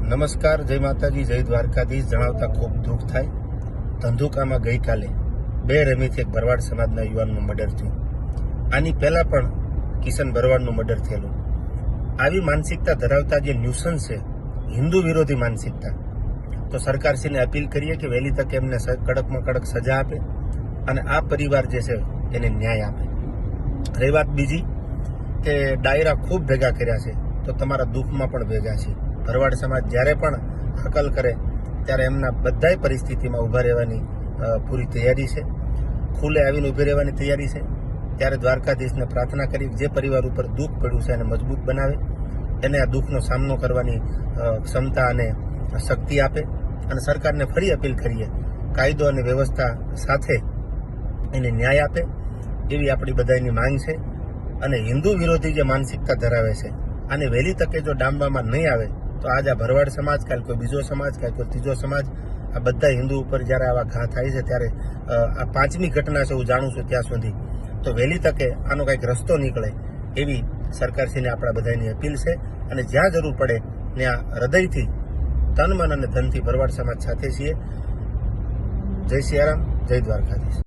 નમસ્કાર, જય માતાજી, જય દ્વારકાધીશ. જણાવતા ખૂબ દુઃખ થાય. ધંધુકામાં ગઈકાલે બે રમીથી એક ભરવાડ સમાજના યુવાનનું મર્ડર થયું. આની પહેલા પણ કિશન ભરવાડનું મર્ડર થયેલું. આવી માનસિકતા ધરાવતા જે ન્યુસન્સ છે, હિન્દુ વિરોધી માનસિકતા, તો સરકારશ્રીને અપીલ કરીએ કે વહેલી તકે એમને કડકમાં કડક સજા આપે અને આ પરિવાર જે છે એને ન્યાય આપે. રહી વાત બીજી કે ડાયરા ખૂબ ભેગા કર્યા છે, તો તમારા દુઃખમાં પણ ભેગા છે. ભરવાડ સમાજ જ્યારે પણ હકલ કરે ત્યારે એમના બધાય પરિસ્થિતિમાં ઊભા રહેવાની પૂરી તૈયારી છે. ખુલ્લે આવીને ઊભી રહેવાની તૈયારી છે. ત્યારે દ્વારકાધીશને પ્રાર્થના કરી જે પરિવાર ઉપર દુઃખ પડ્યું છે એને મજબૂત બનાવે, એને આ દુઃખનો સામનો કરવાની ક્ષમતા અને શક્તિ આપે. અને સરકારને ફરી અપીલ કરીએ, કાયદો અને વ્યવસ્થા સાથે એને ન્યાય આપે એવી આપણી બધાની માંગ છે. અને હિન્દુ વિરોધી જે માનસિકતા ધરાવે છે આને વહેલી તકે જો ડામવામાં નહીં આવે તો આજ આ ભરવાડ સમાજ, કાલ કોઈ બીજો સમાજ, કાલ કોઈ ત્રીજો સમાજ, આ બધા હિન્દુ ઉપર જ્યારે આવા ઘા થાય છે ત્યારે આ પાંચમી ઘટના છે હું જાણું છું ત્યાં સુધી, તો વહેલી તકે આનો કંઈક રસ્તો નીકળે એવી સરકારશ્રીને આપણા બધાની અપીલ છે. અને જ્યાં જરૂર પડે ત્યાં હૃદયથી, તન, મન અને ધનથી ભરવાડ સમાજ સાથે છીએ. જય સિયારામ, જય દ્વારકાધીશ.